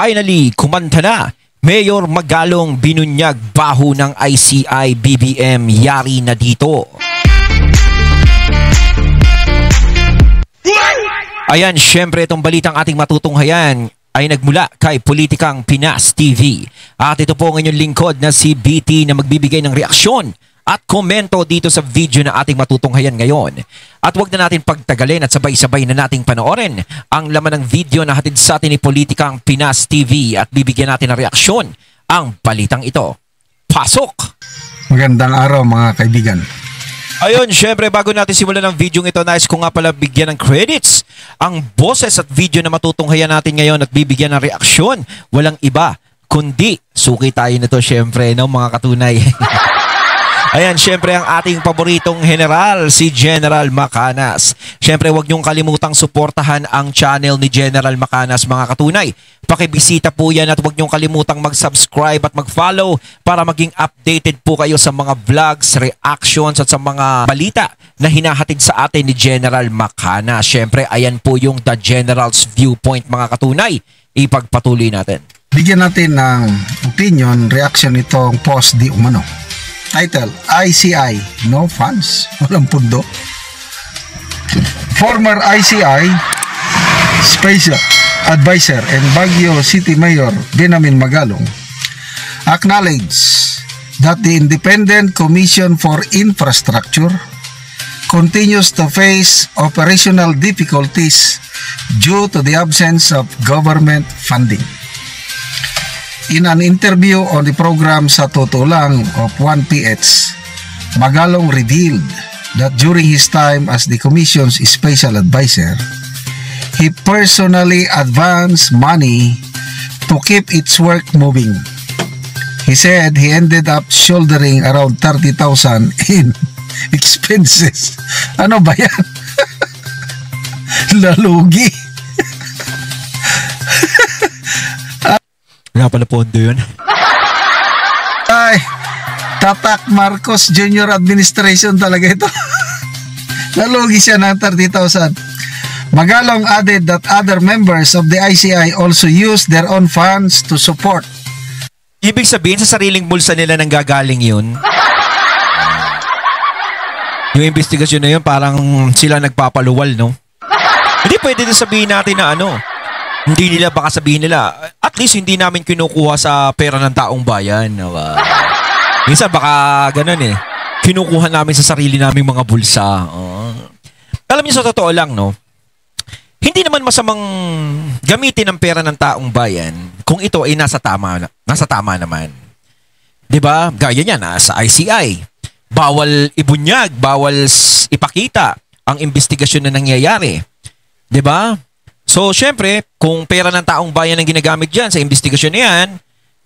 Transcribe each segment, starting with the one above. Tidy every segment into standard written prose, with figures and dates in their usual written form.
Finally, kumanta na. Mayor Magalong binunyag baho ng ICI-BBM, yari na dito. Ayan, syempre itong balitang ating matutunghayan ay nagmula kay Politikang Pinas TV. At ito po ang inyong lingkod na si BT na magbibigay ng reaksyon at komento dito sa video na ating matutunghayan ngayon. At huwag na natin pagtagalin at sabay-sabay na nating panoorin ang laman ng video na hatid sa atin ni Politikang Pinas TV at bibigyan natin ng reaksyon ang balitang ito. Pasok! Magandang araw mga kaibigan. Ayun, syempre bago natin simulan ng video ito, nais ko nga pala bigyan ng credits ang boses at video na matutunghayan natin ngayon at bibigyan ng reaksyon. Walang iba, kundi suki tayo nito syempre, no, mga katunay. Ayan, syempre ang ating paboritong general, si General Macanas. Syempre huwag niyong kalimutang suportahan ang channel ni General Macanas, mga katunay. Pakibisita po yan at huwag niyong kalimutang mag-subscribe at mag-follow para maging updated po kayo sa mga vlogs, reactions at sa mga balita na hinahatid sa atin ni General Macanas. Syempre, ayan po yung The General's Viewpoint, mga katunay. Ipagpatuloy natin. Bigyan natin ng opinion, reaction itong post di umano. Title, ICI, no funds, walang pundo. Former ICI Special Advisor and Baguio City Mayor Benjamin Magalong acknowledged that the Independent Commission for Infrastructure continues to face operational difficulties due to the absence of government funding. In an interview on the program Sa Totoo Lang of 1PH, Magalong revealed that during his time as the Commission's Special Advisor, he personally advanced money to keep its work moving. He said he ended up shouldering around 30,000 in expenses. Ano ba yan? Lalugi. Wala pala pondo yun. Ay, Tatak Marcos Jr. Administration talaga ito. Nalugi siya ng 30,000. Magalong added that other members of the ICI also use their own funds to support. Ibig sabihin sa sariling bulsa nila nang gagaling yun. Yung investigasyon na yun parang sila nagpapaluwal, no? Hindi pwede din sabihin natin na ano. Hindi nila, baka sabihin nila, at least hindi namin kinukuha sa pera ng taong bayan. Minsan baka ganun eh. Kinukuha namin sa sarili naming mga bulsa. Alam niyo, sa totoo lang, no? Hindi naman masamang gamitin ang pera ng taong bayan kung ito ay nasa tama naman. 'Di ba? Gaya niyan, sa ICI. Bawal ibunyag, bawal ipakita ang investigasyon na nangyayari. 'Di ba? So, syempre, kung pera ng taong bayan ang ginagamit dyan sa investigasyon na yan,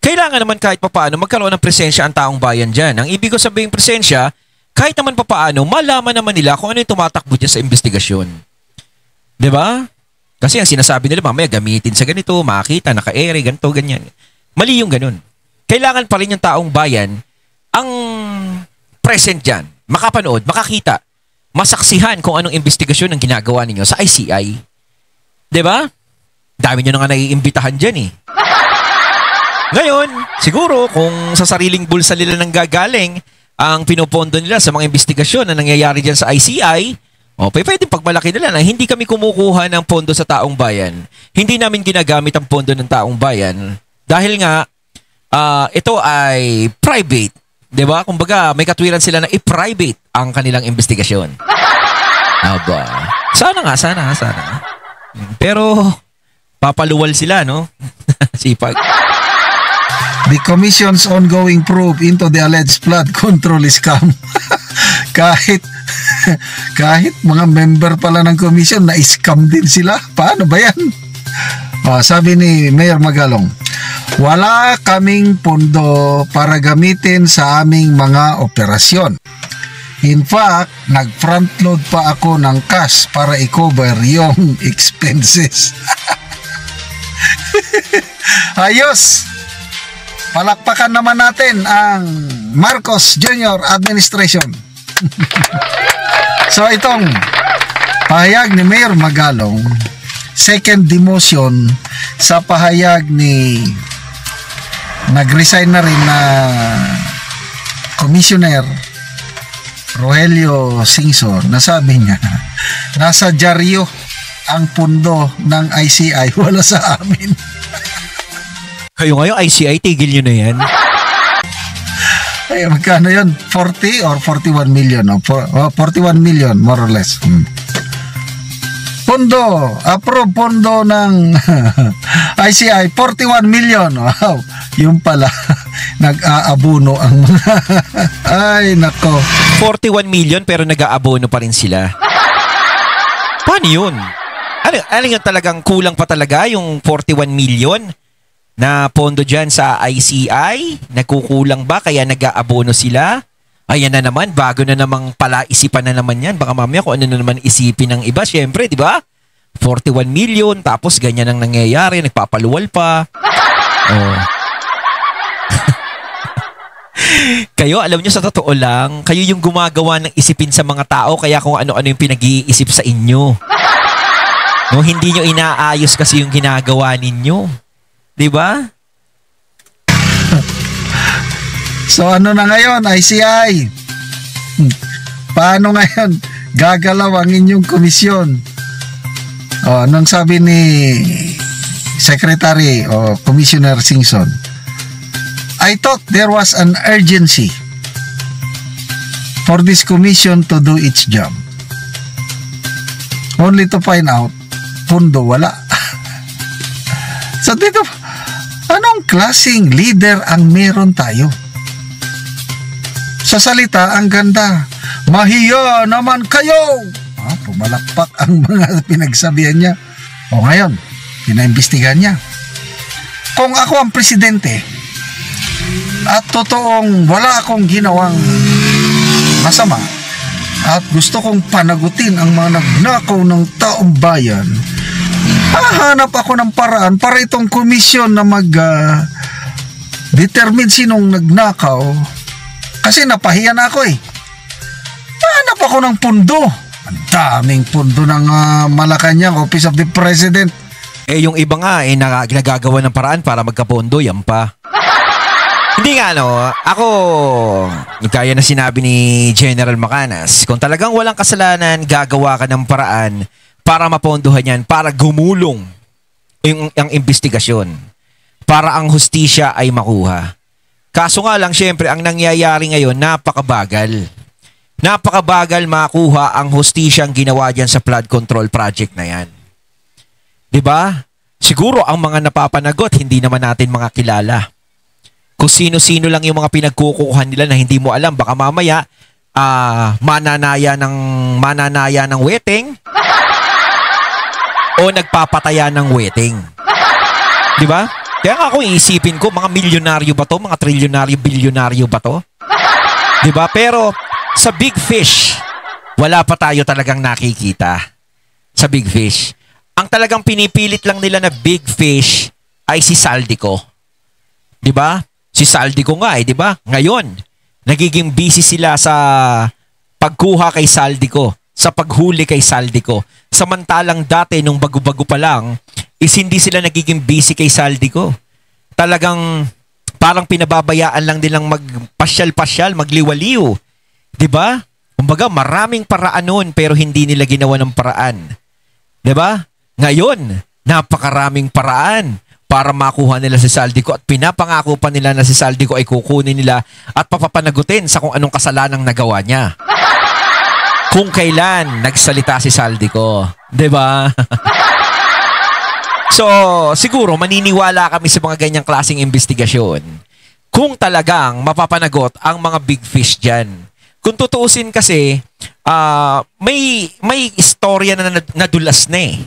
kailangan naman kahit papaano magkaroon ng presensya ang taong bayan dyan. Ang ibig ko sabihin presensya, kahit naman papaano, malaman naman nila kung ano yung tumatakbo dyan sa investigasyon. Diba? Kasi ang sinasabi nila, mamaya gamitin sa ganito, makita, naka-ere, ganito, ganyan. Mali yung ganun. Kailangan pa rin yung taong bayan ang present dyan, makapanood, makakita, masaksihan kung anong investigasyon ang ginagawa ninyo sa ICI. Diba? Dami nyo na nga naiimbitahan dyan eh. Ngayon, siguro kung sa sariling bulsa nila nang gagaling ang pinupondo nila sa mga investigasyon na nangyayari dyan sa ICI, pwedeng pagmalaki nila na hindi kami kumukuha ng pondo sa taong bayan. Hindi namin ginagamit ang pondo ng taong bayan dahil nga ito ay private. Diba? Kumbaga, may katwiran sila na i-private ang kanilang investigasyon. Aba. Sana. Pero, papaluwal sila, no? Sipag. The Commission's ongoing probe into the alleged flood control scam. kahit mga member pala ng Commission na scam din sila. Paano ba yan? Sabi ni Mayor Magalong, wala kaming pondo para gamitin sa aming mga operasyon. In fact, nag-front load pa ako ng cash para i-cover yung expenses. Ayos! Palakpakan naman natin ang Marcos Jr. Administration. So itong pahayag ni Mayor Magalong second demotion sa pahayag ni nag-resign na rin na Commissioner Rogelio Singson, na sabi niya, nasa dyaryo ang pundo ng ICI, wala sa amin. Kayo ngayon, ICI, tigil nyo na yan. Ay, magkano yun? 40 or 41 million? No? 41 million, more or less. Pondo, approve pondo ng ICI, 41 million. Wow, yung pala, nag-aabono ang mga, ay nako. 41 million pero nag-aabono pa rin sila. Paano yun? Ano yun, talagang kulang pa talaga yung 41 million na pondo dyan sa ICI? Nagkukulang ba kaya nag-aabono sila? Ayan na naman, bago na namang pala-isipan na naman yan. Baka mamaya kung ano na naman isipin ng iba, syempre, di ba? 41 million, tapos ganyan ang nangyayari, nagpapaluwal pa. Oh. Kayo, alam nyo, sa totoo lang, kayo yung gumagawa ng isipin sa mga tao, kaya kung ano-ano yung pinag-iisip sa inyo. No, hindi nyo inaayos kasi yung ginagawa ninyo. Di ba? So ano na ngayon, ICI? Paano ngayon gagalaw ang inyong komisyon? O, anong sabi ni Secretary o Commissioner Singson? I thought there was an urgency for this commission to do its job. Only to find out, pundo wala. So dito, anong klaseng leader ang meron tayo? Sa salita, ang ganda. Mahiya naman kayo! Pumalakpak ang mga pinagsabihan niya. O ngayon, pinaimbestigahan niya. Kung ako ang presidente, at totoong wala akong ginawang masama, at gusto kong panagutin ang mga nagnakaw ng taong bayan, hahanap ako ng paraan para itong komisyon na determine sinong nagnakaw. Kasi napahiya na ako eh. Hanap ako ng pundo. Ang daming pundo ng Malacanang, Office of the President. Eh, yung iba nga, nagagawa ng paraan para magkapondo, yan pa. Hindi nga, ako, kaya na sinabi ni General Macanas, kung talagang walang kasalanan, gagawa ka ng paraan para mapondohan yan, para gumulong ang investigasyon, para ang hustisya ay makuha. Kaso nga lang, syempre, ang nangyayari ngayon, napakabagal. Napakabagal makuha ang hustisyang ginawa dyan sa flood control project na yan. Diba? Siguro ang mga napapanagot, hindi naman natin mga kilala. Kung sino-sino lang yung mga pinagkukuhan nila na hindi mo alam, baka mamaya, mananaya ng weteng o nagpapataya ng weteng. Diba? Kaya nga ako iisipin ko, mga milyonaryo ba to? Mga trilyonaryo, bilyonaryo ba to? Diba? Pero sa big fish, wala pa tayo talagang nakikita. Sa big fish. Ang talagang pinipilit lang nila na big fish ay si Saldico. Diba? Si Saldico nga diba? Ngayon, nagiging busy sila sa pagkuha kay Saldico, sa paghuli kay Saldico. Samantalang dati, nung bago-bago pa lang, is hindi sila nagiging busy kay Saldico. Talagang parang pinababayaan lang nilang magpasyal-pasyal, magliwaliw. Diba? Kumbaga, maraming paraan noon pero hindi nila ginawa ng paraan. Diba? Ngayon, napakaraming paraan para makuha nila si Saldico at pinapangako pa nila na si Saldico ay kukunin nila at papapanagutin sa kung anong kasalanang nagawa niya. Kung kailan nagsalita si Saldico. Diba? So, siguro maniniwala kami sa mga ganyang klaseng investigasyon kung talagang mapapanagot ang mga big fish dyan. Kung tutuusin kasi, may istorya na nadulas na eh.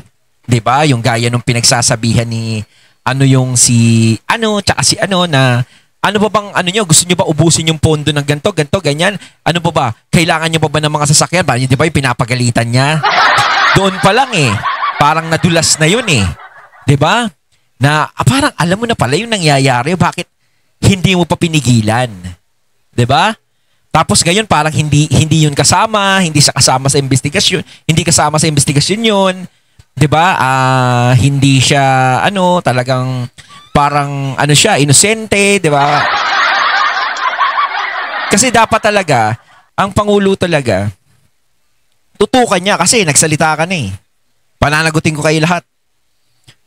Diba? Yung gaya nung pinagsasabihan ni tsaka si na ano ba bang gusto nyo ba ubusin yung pondo ng ganto, ganyan? Ano ba? Kailangan nyo ba ng mga sasakyan? Di ba yung pinapagalitan niya? Doon pa lang eh. Parang nadulas na yun eh. Diba? Na parang alam mo na pala yung nangyayari, bakit hindi mo pa pinigilan? Diba? Tapos ngayon parang hindi yun kasama, hindi kasama sa investigasyon yun. 'di ba? Hindi siya talagang parang siya, inosente, 'di ba? Kasi dapat talaga ang pangulo talaga tutukan niya kasi nagsalita ka na eh. Pananagutin ko kayo lahat.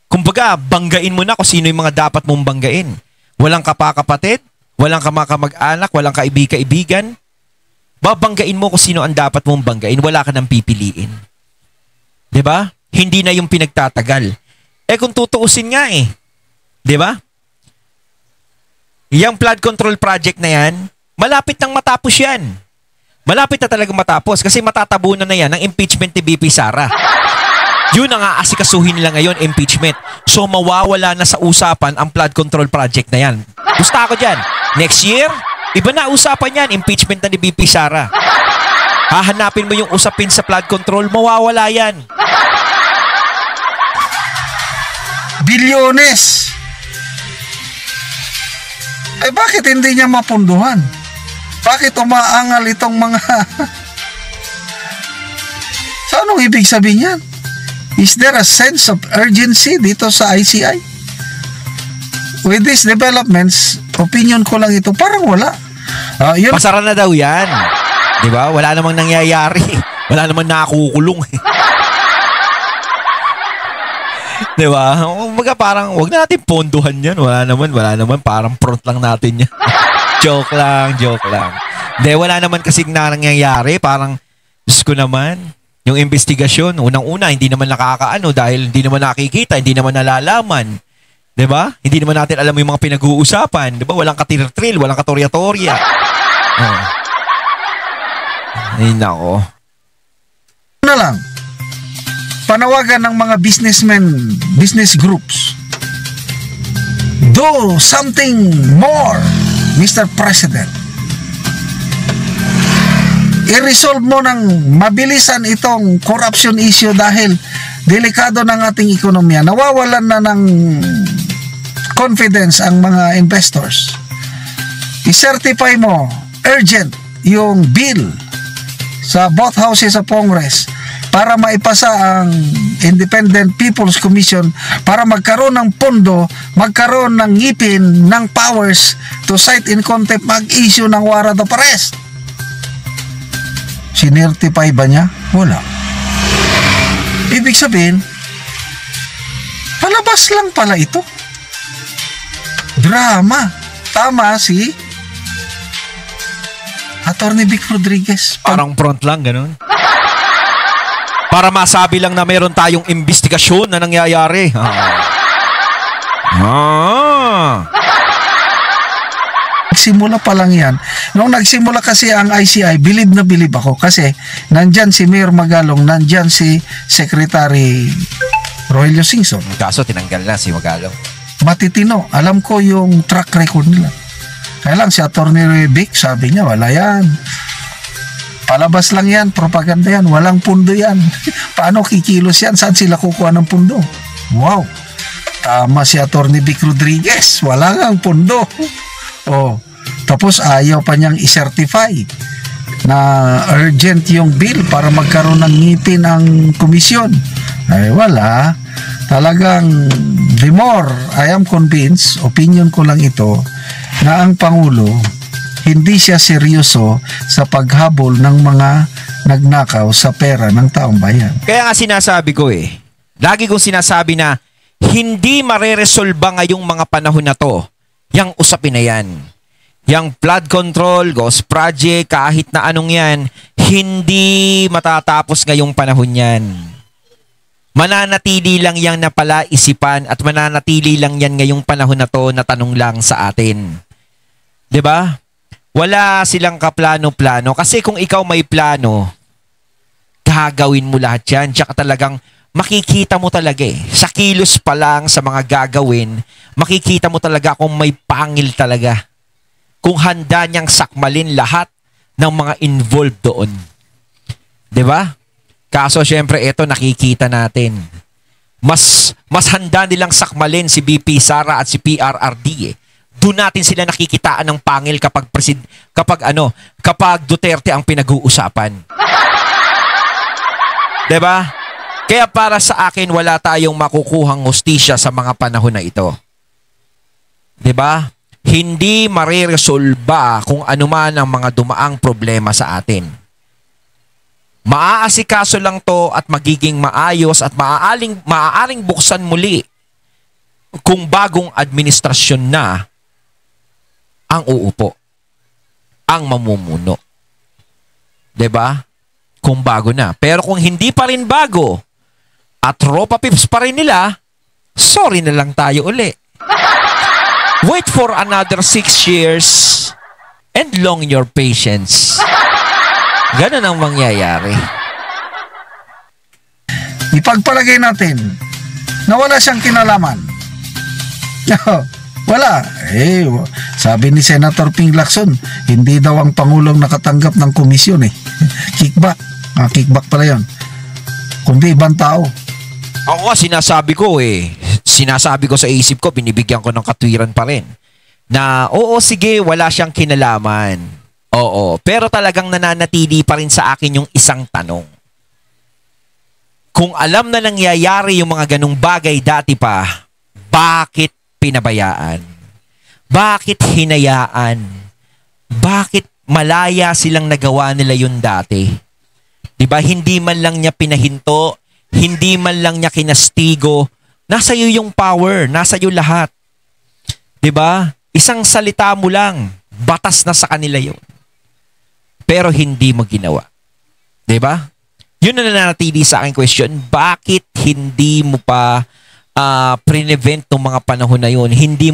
Kumbaga, banggain mo na kung sino yung mga dapat mong banggain. Walang kapakapatid, walang kamag-anak, walang kaibig-kaibigan. Babanggain mo kung sino ang dapat mong banggain, wala ka nang pipiliin. 'Di ba? Hindi na yung pinagtatagal. Kung tutuusin nga 'di ba? Yung flood control project na yan, malapit nang matapos yan. Malapit na talagang matapos kasi matatabunan na yan ng impeachment ni BP Sara. Yun ang aasikasuhin nila ngayon, impeachment. So mawawala na sa usapan ang flood control project na yan. Gusto ako dyan. Next year, iba na usapan yan, impeachment na ni BP Sara. Hahanapin mo yung usapin sa flood control, mawawala yan. Bilyones! Ay bakit hindi niya mapunduhan? Bakit umaangal itong mga... So anong ibig sabihin yan? Is there a sense of urgency dito sa ICI? With these developments, opinion ko lang ito, parang wala. Pasara na daw yan. Diba? Wala namang nangyayari. Wala namang nakukulong. Diba? Umaga parang, wag na natin ponduhan yan. Wala naman. Parang front lang natin yan. Joke lang. Hindi, wala naman kasing nangyayari. Parang, Diyos ko naman, yung investigasyon, unang-una, hindi naman nakakaano dahil hindi naman nakikita, hindi naman nalalaman. Diba? Hindi naman natin alam yung mga pinag-uusapan. Diba? Walang katirtril, walang katorya-torya. Ay, nako. Na lang, panawagan ng mga business groups. Do something more, Mr. President. I-resolve mo ng mabilisan itong corruption issue dahil delikado ng ating ekonomiya. Nawawalan na ng confidence ang mga investors. I-certify mo urgent yung bill sa both houses of Congress para maipasa ang Independent People's Commission para magkaroon ng pondo, magkaroon ng ngipin, ng powers to cite in contempt, mag-issue ng warrant of arrest. Sinertify ba niya? Wala. Ibig sabihin, palabas lang pala ito. Drama. Tama si Attorney Vic Rodriguez. Parang front lang, ganun. Para masabi lang na meron tayong investigasyon na nangyayari. Nagsimula pa lang yan. Nung nagsimula kasi ang ICI, bilib na bilib ako kasi nandyan si Mayor Magalong, nandyan si Secretary Rogelio Singson. Kaso tinanggal na si Magalong. Matitino. Alam ko yung track record nila. Kaya lang si Attorney Vic, sabi niya, wala yan. Palabas lang yan, propaganda yan, walang pundo yan. Paano kikilos yan? Saan sila kukuha ng pundo? Wow. Tama si Attorney Vic Rodriguez, wala ngang pundo. Oh, tapos ayaw pa niyang i-certify na urgent yung bill para magkaroon ng ngipin ang komisyon. Ay wala. Talagang the more I am convinced, opinion ko lang ito, na ang Pangulo hindi siya seryoso sa paghabol ng mga nagnakaw sa pera ng taong bayan. Kaya nga sinasabi ko lagi kong sinasabi na hindi mareresolba ngayong mga panahon na to yang usapin na yan. Yang flood control, ghost project, kahit na anong yan, hindi matatapos ngayong panahon yan. Mananatili lang yang napala isipan at mananatili lang yan ngayong panahon na to na tanong lang sa atin. 'Di ba? Wala silang kaplano-plano kasi kung ikaw may plano, gagawin mo lahat yan. Tsaka talagang makikita mo talaga sa kilos pa lang sa mga gagawin, makikita mo talaga kung may pangil talaga. Kung handa niyang sakmalin lahat ng mga involved doon. 'Di ba? Kaso syempre ito nakikita natin. Mas handa nilang sakmalin si BP Sara at si PRRD Doon natin sila nakikitaan ng pangil kapag Duterte ang pinag-uusapan. 'Di ba? Kaya para sa akin, wala tayong makukuhang hustisya sa mga panahon na ito. 'Di ba? Hindi mareresolba kung ano man ang mga dumaang problema sa atin. Maaasikaso lang to at magiging maayos at maaaring buksan muli kung bagong administrasyon na ang uupo, ang mamumuno. 'Di ba? Kung bago na. Pero kung hindi pa rin bago at tropa pips pa rin nila, sorry na lang tayo uli. Wait for another 6 years and long your patience. Ganun ang mangyayari. Ipagpalagay natin na wala siyang kinalaman. Wala. Sabi ni Senator Ping Lacson, hindi daw ang Pangulong nakatanggap ng komisyon eh. Kickback. Kickback pala yun. Kundi ibang tao. Ako sinasabi ko sa isip ko, binibigyan ko ng katwiran pa rin. Na oo, sige, wala siyang kinalaman. Oo, pero talagang nananatili pa rin sa akin yung isang tanong. Kung alam na nangyayari yung mga ganung bagay dati pa, bakit pinabayaan? Bakit hinayaan? Bakit malaya silang nagawa nila yun dati? Diba, hindi man lang niya pinahinto, hindi man lang niya kinastigo. Nasa iyo yung power, nasa iyo lahat. 'Di ba? Isang salita mo lang, batas na sa kanila 'yon. Pero hindi mo ginawa. 'Di ba? 'Yun na nananatili sa aking question, bakit hindi mo pa prevent ng mga panahon na 'yon? Hindi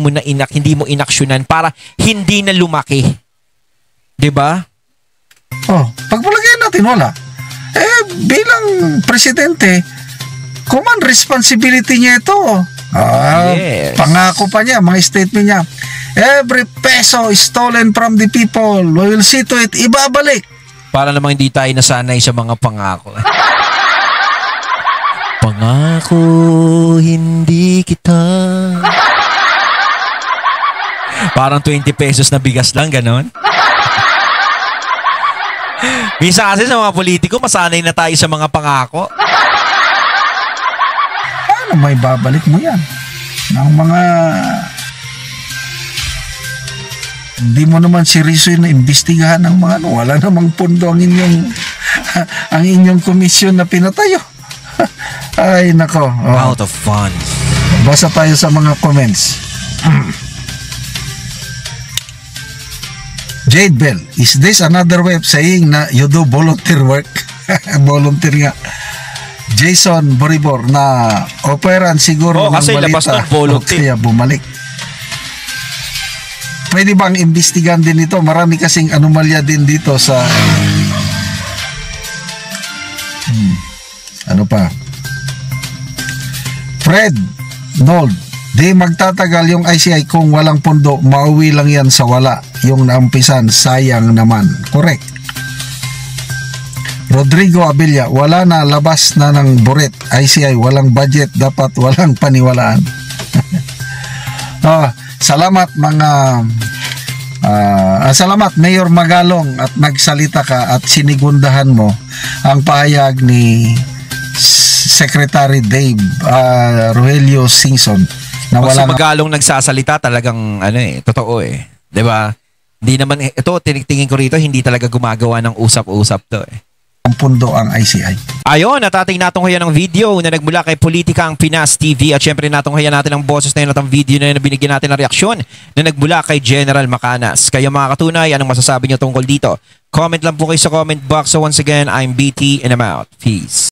mo inaksyonan para hindi na lumaki. 'Di ba? Pagpalagay natin wala. Bilang presidente, command responsibility niya ito. Yes. Pangako pa niya, mga statement niya. Every peso stolen from the people, we will see to it, ibabalik. Para namang hindi tayo nasanay sa mga pangako. Pangako, hindi kita. Parang 20 pesos na bigas lang, ganon. Minsan kasi sa mga politiko, masanay na tayo sa mga pangako. Ano may babalik mo yan? Ng mga... Hindi mo naman seryoso na imbestigahan ng mga ano. Wala namang pondo ang inyong komisyon na pinatayo. Ay, nako. Out of fun. Basa tayo sa mga comments. Jade Bell, is this another way of saying na you do volunteer work? Volunteer nga. Jason Boribor, na operan siguro ng kasi balita. Labas ng volunteer. Kaya bumalik. Pwede bang imbestigan din ito? Marami kasing anomalya din dito sa... Ano pa? Fred Nold, di magtatagal yung ICI kung walang pondo, mauwi lang yan sa wala. Yung naumpisan, sayang naman. Correct. Rodrigo Abilia, wala na, labas na ng buret. ICI, walang budget, dapat walang paniwalaan. Salamat mga salamat Mayor Magalong at nagsalita ka at sinigundahan mo ang pahayag ni Secretary Dave Rogelio Singson na wala na Magalong nagsasalita, talagang totoo 'di ba? Hindi naman ito, tingin ko rito, hindi talaga gumagawa ng usap-usap to ang pundo ang ICI. Ayon, natating natong haya ng video na nagmula kay Politika ang Pinas TV at syempre natong haya natin ang boses na yun at ang video na yun na binigyan natin ng reaksyon na nagmula kay General Macanas. Kayo mga katunay, anong masasabi nyo tungkol dito? Comment lang po kayo sa comment box. So once again, I'm BT and I'm out. Peace.